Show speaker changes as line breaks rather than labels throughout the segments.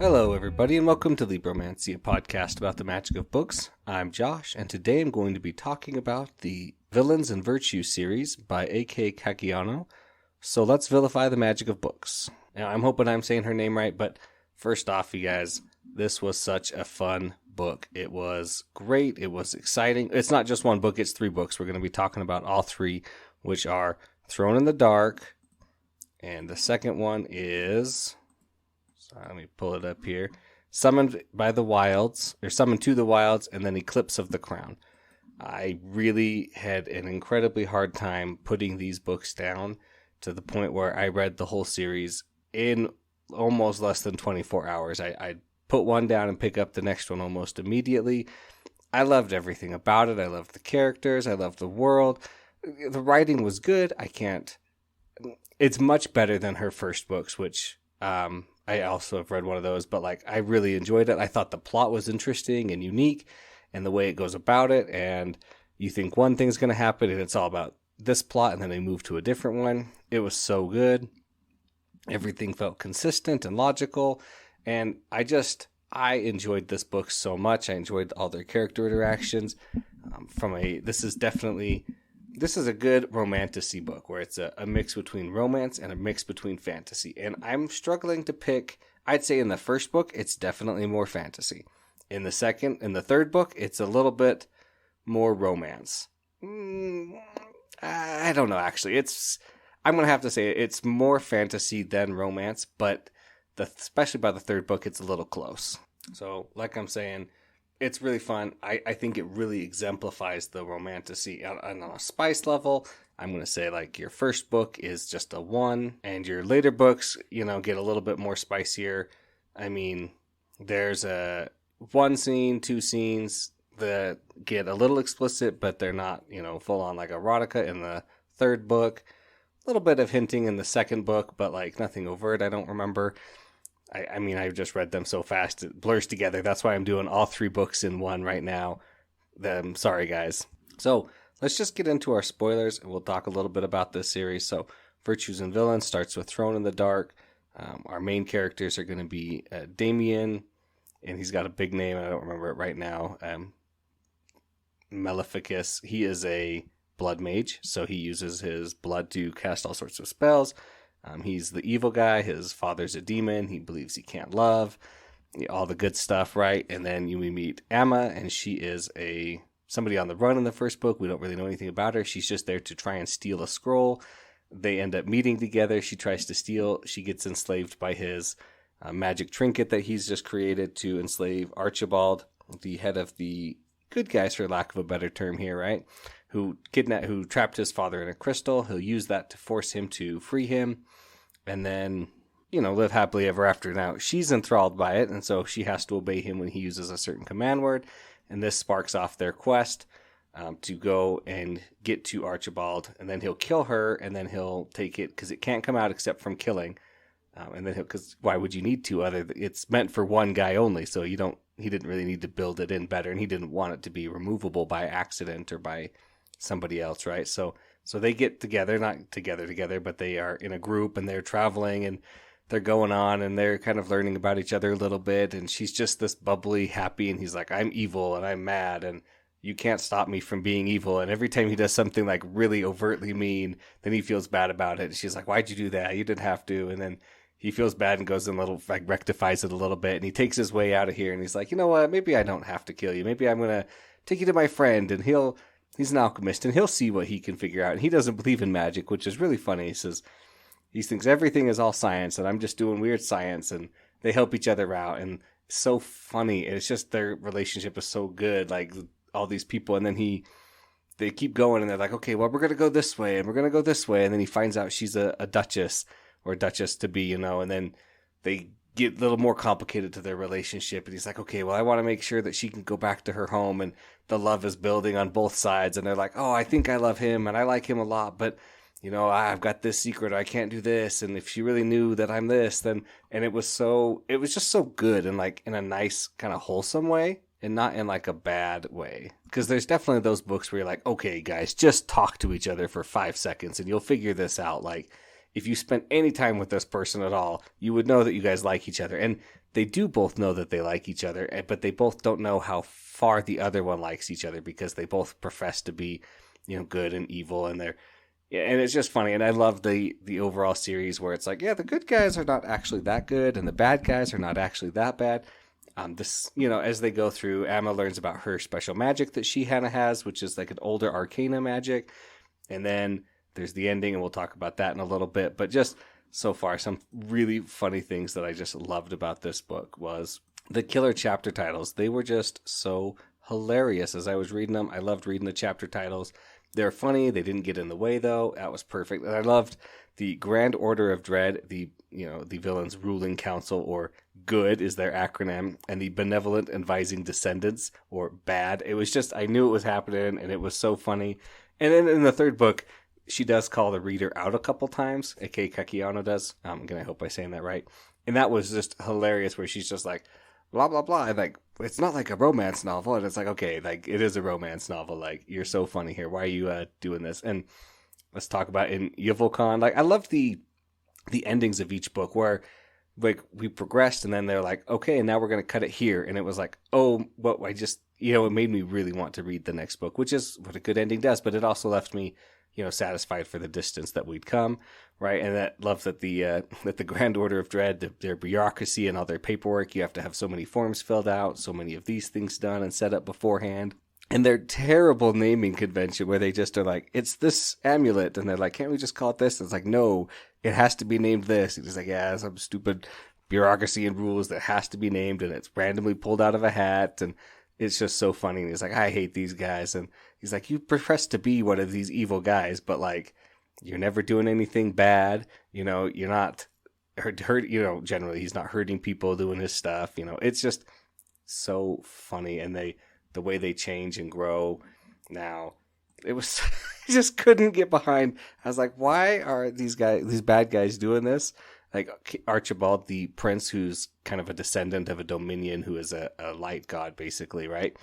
Hello, everybody, and welcome to Libromancy, a podcast about the magic of books. I'm Josh, and today I'm going to be talking about the Villains and Virtues series by A.K. Caggiano. So let's vilify the magic of books. Now, I'm hoping I'm saying her name right, but first off, you guys, this was such a fun book. It was great. It was exciting. It's not just one book, it's 3 books. We're going to be talking about all 3, which are Thrown in the Dark, and the second one is... let me pull it up here. Summoned by the Wilds, or Summoned to the Wilds, and then Eclipse of the Crown. I really had an incredibly hard time putting these books down to the point where I read the whole series in almost less than 24 hours. I put one down and pick up the next one almost immediately. I loved everything about it. I loved the characters. I loved the world. The writing was good. It's much better than her first books, which... I also have read one of those, but I really enjoyed it. I thought the plot was interesting and unique and the way it goes about it. And you think one thing's going to happen and it's all about this plot. And then they move to a different one. It was so good. Everything felt consistent and logical. And I enjoyed this book so much. I enjoyed all their character interactions. This is a good romantasy book where it's a mix between romance and a mix between fantasy. And I'm struggling to pick. I'd say in the first book, it's definitely more fantasy. In the third book, it's a little bit more romance. I don't know, actually. I'm going to have to say it's more fantasy than romance, but especially by the third book, it's a little close. So, like I'm saying, it's really fun. I think it really exemplifies the romantasy on a spice level. I'm going to say your first book is just a 1 and your later books, get a little bit more spicier. I mean, there's 1 scene, 2 scenes that get a little explicit, but they're not, full on erotica in the third book. A little bit of hinting in the second book, but nothing overt. I don't remember. I mean, I've just read them so fast, it blurs together. That's why I'm doing all 3 books in one right now. Sorry, guys. So let's just get into our spoilers, and we'll talk a little bit about this series. So Virtues and Villains starts with Thrown in the Dark. Our main characters are going to be Damien, and he's got a big name. I don't remember it right now. Maleficus. He is a blood mage, so he uses his blood to cast all sorts of spells. He's the evil guy. His father's a demon. He believes he can't love. All the good stuff, right? And then we meet Emma, and she is somebody on the run in the first book. We don't really know anything about her. She's just there to try and steal a scroll. They end up meeting together. She tries to steal. She gets enslaved by his magic trinket that he's just created to enslave Archibald, the head of the good guys, for lack of a better term here, right? Who trapped his father in a crystal. He'll use that to force him to free him. And then, live happily ever after. Now, she's enthralled by it, and so she has to obey him when he uses a certain command word. And this sparks off their quest to go and get to Archibald. And then he'll kill her, and then he'll take it, because it can't come out except from killing. And then because why would you need to? It's meant for one guy only, so he didn't really need to build it in better, and he didn't want it to be removable by accident or by somebody else, right? So they get together, not together, but they are in a group and they're traveling and they're going on and they're kind of learning about each other a little bit. And she's just this bubbly, happy, and he's like, I'm evil and I'm mad and you can't stop me from being evil. And every time he does something really overtly mean, then he feels bad about it. And she's like, why'd you do that? You didn't have to. And then he feels bad and goes and rectifies it a little bit. And he takes his way out of here and he's like, you know what? Maybe I don't have to kill you. Maybe I'm going to take you to my friend and he's an alchemist, and he'll see what he can figure out. And he doesn't believe in magic, which is really funny. He says he thinks everything is all science, and I'm just doing weird science, and they help each other out. And it's so funny. And it's just their relationship is so good, all these people. And then they keep going, and they're like, okay, well, we're going to go this way, and we're going to go this way. And then he finds out she's a duchess, or a duchess to be, and then they get a little more complicated to their relationship. And he's like, okay, well, I want to make sure that she can go back to her home, and the love is building on both sides. And they're like, oh, I think I love him and I like him a lot, but I've got this secret, I can't do this. And if she really knew that I'm this, then, and it was just so good and in a nice kind of wholesome way and not in a bad way. Because there's definitely those books where you're like, okay, guys, just talk to each other for 5 seconds and you'll figure this out. if you spent any time with this person at all, you would know that you guys like each other. And they do both know that they like each other, but they both don't know how far the other one likes each other because they both profess to be, good and evil, and it's just funny. And I love the overall series where it's like, yeah, the good guys are not actually that good, and the bad guys are not actually that bad. As they go through, Emma learns about her special magic that Hannah has, which is like an older arcana magic. And then there's the ending, and we'll talk about that in a little bit. But just so far, some really funny things that I just loved about this book was the killer chapter titles. They were just so hilarious as I was reading them. I loved reading the chapter titles. They're funny. They didn't get in the way, though. That was perfect. And I loved the Grand Order of Dread, the villain's ruling council, or GOOD is their acronym, and the Benevolent Advising Descendants, or BAD. It was just, I knew it was happening, and it was so funny. And then in the third book, she does call the reader out a couple times, aka Caggiano does. I hope I'm saying that right. And that was just hilarious, where she's just like, blah, blah, blah. And like, it's not like a romance novel. And it's like, okay, like, it is a romance novel. Like, you're so funny here. Why are you doing this? And let's talk about in Yvelcon. Like, I loved the endings of each book where, like, we progressed and then they're like, okay, and now we're going to cut it here. And it was like, oh, well, I just, it made me really want to read the next book, which is what a good ending does. But it also left me, satisfied for the distance that we'd come, right? And that love that the Grand Order of Dread, their bureaucracy and all their paperwork, you have to have so many forms filled out, so many of these things done and set up beforehand. And their terrible naming convention where they just are like, it's this amulet. And they're like, can't we just call it this? And it's like, no, it has to be named this. And he's like, yeah, some stupid bureaucracy and rules that has to be named. And it's randomly pulled out of a hat. And it's just so funny. And he's like, I hate these guys. And he's like, you profess to be one of these evil guys, but like, you're never doing anything bad. You're not hurt, generally he's not hurting people doing his stuff. It's just so funny. And the way they change and grow now, it was, I just couldn't get behind. I was like, why are these bad guys doing this? Like Archibald, the prince, who's kind of a descendant of a dominion, who is a light god, basically, right?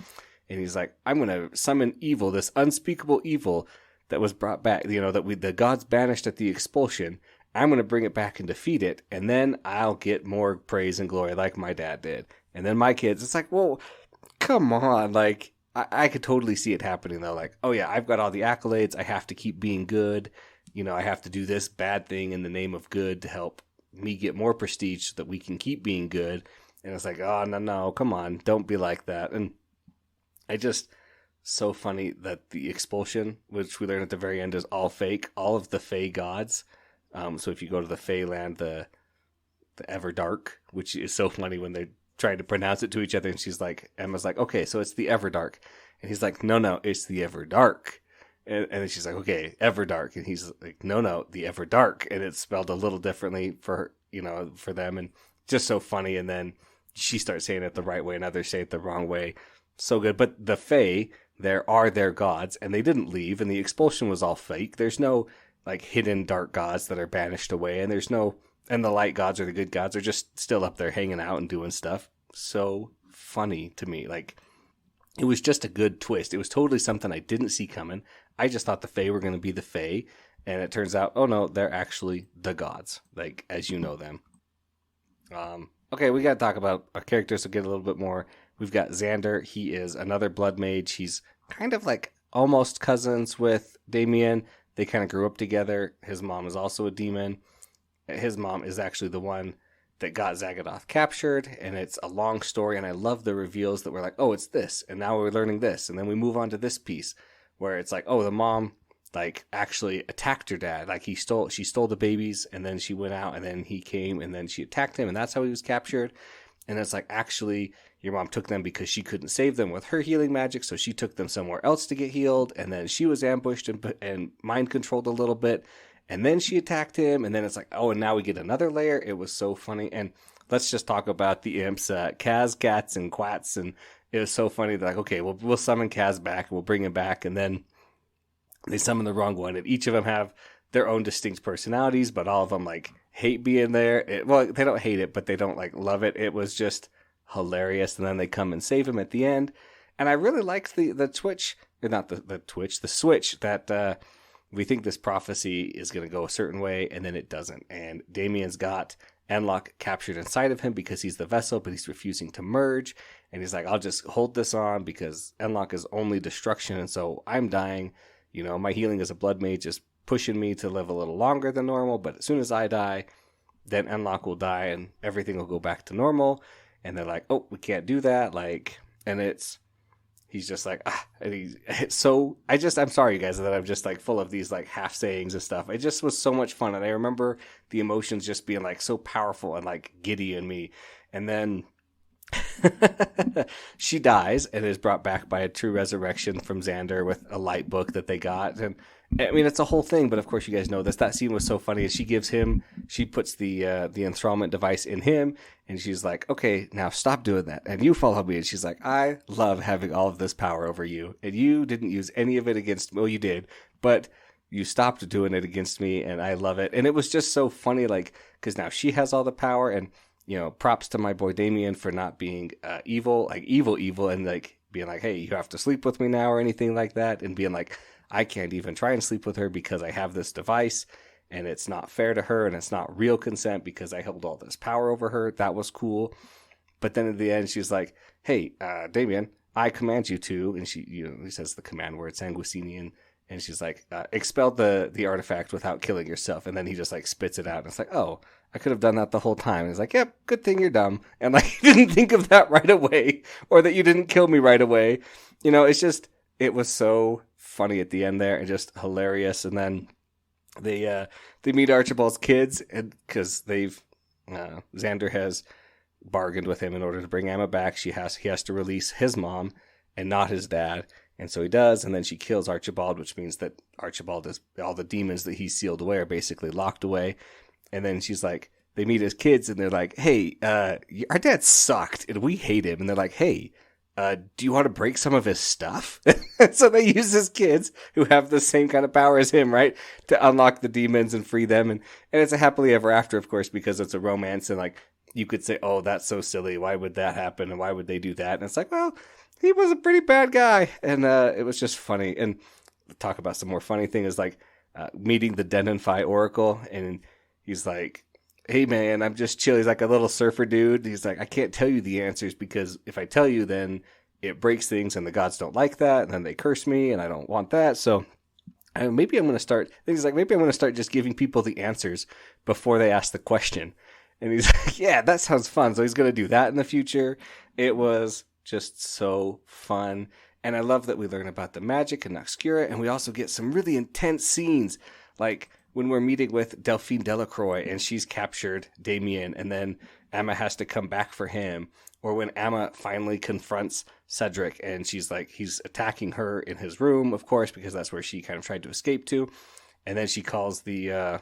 And he's like, I'm going to summon evil, this unspeakable evil that was brought back, that the gods banished at the expulsion. I'm going to bring it back and defeat it, and then I'll get more praise and glory like my dad did. And then my kids, it's like, well, come on. Like, I could totally see it happening, though. Like, oh, yeah, I've got all the accolades. I have to keep being good. I have to do this bad thing in the name of good to help me get more prestige so that we can keep being good. And it's like, oh, no, come on. Don't be like that. And I just, so funny that the expulsion, which we learn at the very end, is all fake. All of the Fey gods. So if you go to the Fey land, the Everdark, which is so funny when they're trying to pronounce it to each other, and Emma's like, okay, so it's the Everdark. And he's like, no, it's the Everdark. And then she's like, okay, Everdark. And he's like, no, the Everdark. And it's spelled a little differently for them. And just so funny. And then she starts saying it the right way and others say it the wrong way. So good. But the Fae, there are their gods, and they didn't leave. And the expulsion was all fake. There's no like hidden dark gods that are banished away. And and the light gods or the good gods are just still up there hanging out and doing stuff. So funny to me. Like, it was just a good twist. It was totally something I didn't see coming. I just thought the Fae were going to be the Fae, and it turns out, oh no, they're actually the gods, like, as you know them. Okay, we got to talk about our characters to get a little bit more. We've got Xander. He is another blood mage. He's kind of like almost cousins with Damien. They kind of grew up together. His mom is also a demon. His mom is actually the one that got Zagadoth captured, and it's a long story, and I love the reveals that we're like, oh, it's this, and now we're learning this, and then we move on to this piece, where it's like, oh, the mom, like, actually attacked her dad, like, she stole the babies, and then she went out, and then he came, and then she attacked him, and that's how he was captured, and it's like, actually, your mom took them because she couldn't save them with her healing magic, so she took them somewhere else to get healed, and then she was ambushed and mind controlled a little bit, and then she attacked him, and then it's like, oh, and now we get another layer. It was so funny. And let's just talk about the imps, Kaz, Cats, and Quats. And it was so funny. They're like, okay, we'll summon Kaz back. We'll bring him back. And then they summon the wrong one. And each of them have their own distinct personalities, but all of them, like, hate being there. Well, they don't hate it, but they don't, like, love it. It was just hilarious. And then they come and save him at the end. And I really liked the switch that we think this prophecy is going to go a certain way, and then it doesn't. And Damien's got Enlock captured inside of him because he's the vessel, but he's refusing to merge. And he's like, I'll just hold this on because Enlock is only destruction, and so I'm dying. You know, my healing as a blood mage is pushing me to live a little longer than normal, but as soon as I die, then Enlock will die and everything will go back to normal. And they're like, oh, we can't do that. Like, and he's just like, and I'm sorry, you guys, that I'm just like full of these like half sayings and stuff. It just was so much fun. And I remember the emotions just being like so powerful and like giddy in me. And then she dies and is brought back by a true resurrection from Xander with a light book that they got. And I mean, it's a whole thing, but of course you guys know this. That scene was so funny. She puts the enthrallment device in him, and she's like, okay, now stop doing that. And you follow me. And she's like, I love having all of this power over you. And you didn't use any of it against me. Well, you did, but you stopped doing it against me, and I love it. And it was just so funny, like, because now she has all the power, and, you know, props to my boy Damien for not being evil, like evil, and like being like, hey, you have to sleep with me now or anything like that, and being like, I can't even try and sleep with her because I have this device and it's not fair to her and it's not real consent because I held all this power over her. That was cool. But then at the end, she's like, hey, Damien, I command you to, and he says the command word, Sanguisinian, and she's like, expel the artifact without killing yourself. And then he just like spits it out. And it's like, oh, I could have done that the whole time. And he's like, yep, good thing you're dumb. And like, you didn't think of that right away, or that you didn't kill me right away. You know, it was so funny at the end there and just hilarious. And then they meet Archibald's kids, and because Xander has bargained with him in order to bring Emma back. He has to release his mom and not his dad. And so he does, and then she kills Archibald, which means that Archibald is all the demons that he sealed away are basically locked away. And then she's like, they meet his kids, and they're like, hey, our dad sucked, and we hate him. And they're like, hey, do you want to break some of his stuff? So they use his kids, who have the same kind of power as him, right, to unlock the demons and free them. And it's a happily ever after, of course, because it's a romance. And like, you could say, oh, that's so silly. Why would that happen? And why would they do that? And it's like, well, he was a pretty bad guy. And it was just funny. And talk about some more funny thing is like meeting the Denonfi Oracle. And he's like, hey, man, I'm just chill. He's like a little surfer dude. He's like, I can't tell you the answers because if I tell you, then it breaks things and the gods don't like that. And then they curse me and I don't want that. So maybe I'm going to start. He's like, maybe I'm going to start just giving people the answers before they ask the question. And he's like, yeah, that sounds fun. So he's going to do that in the future. It was just so fun. And I love that we learn about the magic and Noxcura. And we also get some really intense scenes. Like when we're meeting with Delphine Delacroix and she's captured Damien. And then Emma has to come back for him. Or when Emma finally confronts Cedric and she's like, he's attacking her in his room, of course, because that's where she kind of tried to escape to. And then she calls the, the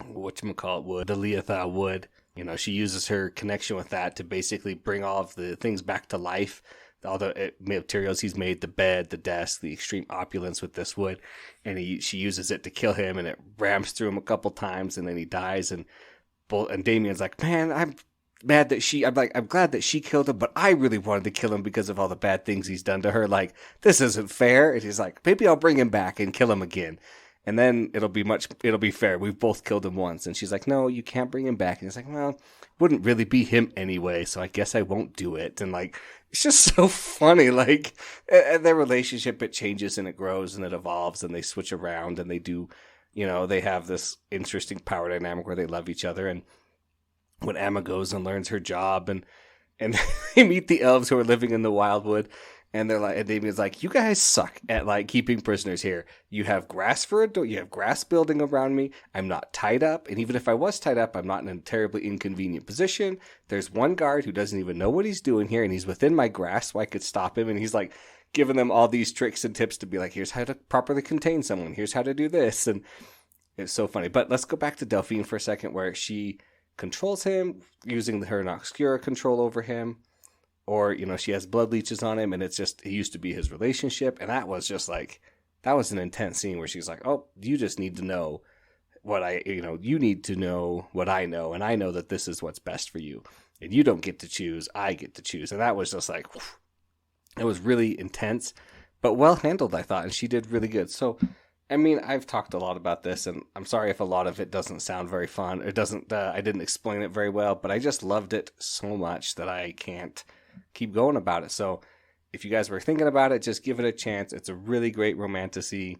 Leotha wood. You know, she uses her connection with that to basically bring all of the things back to life. All the materials he's made, the bed, the desk, the extreme opulence with this wood. And she uses it to kill him, and it rams through him a couple times, and then he dies. And Damien's like, man, I'm glad that she killed him, but I really wanted to kill him because of all the bad things he's done to her. Like, this isn't fair. And he's like, maybe I'll bring him back and kill him again. And then it'll be fair. We've both killed him once. And she's like, no, you can't bring him back. And he's like, well, it wouldn't really be him anyway, so I guess I won't do it. And like, it's just so funny. Like, their relationship, it changes and it grows and it evolves and they switch around and they do, they have this interesting power dynamic where they love each other. And when Emma goes and learns her job and they meet the elves who are living in the Wildwood. And they're like, and Damien's like, you guys suck at like keeping prisoners here. You have grass for a door. You have grass building around me. I'm not tied up. And even if I was tied up, I'm not in a terribly inconvenient position. There's one guard who doesn't even know what he's doing here. And he's within my grasp, so I could stop him. And he's like giving them all these tricks and tips to be like, here's how to properly contain someone. Here's how to do this. And it's so funny. But let's go back to Delphine for a second, where she controls him using her Noxcura control over him. Or, she has blood leeches on him, and it used to be his relationship. And that was just like, that was an intense scene where she's like, oh, you just need to know you need to know what I know. And I know that this is what's best for you. And you don't get to choose, I get to choose. And that was just like, whew, it was really intense, but well handled, I thought. And she did really good. So I mean, I've talked a lot about this, and I'm sorry if a lot of it doesn't sound very fun. It doesn't. I didn't explain it very well, but I just loved it so much that I can't keep going about it. So, if you guys were thinking about it, just give it a chance. It's a really great romantasy.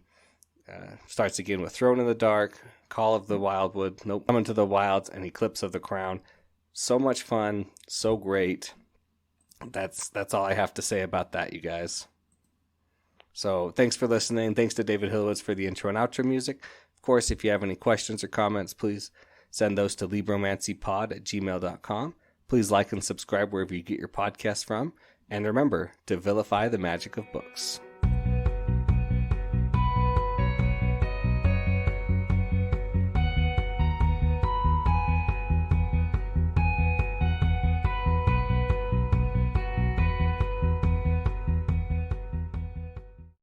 Starts again with Throne in the Dark, Call of the Wildwood, Nope, Coming to the Wilds, and Eclipse of the Crown. So much fun, so great. That's all I have to say about that, you guys. So thanks for listening. Thanks to David Hillowitz for the intro and outro music. Of course, if you have any questions or comments, please send those to libromancypod@gmail.com. Please like and subscribe wherever you get your podcasts from. And remember to vilify the magic of books.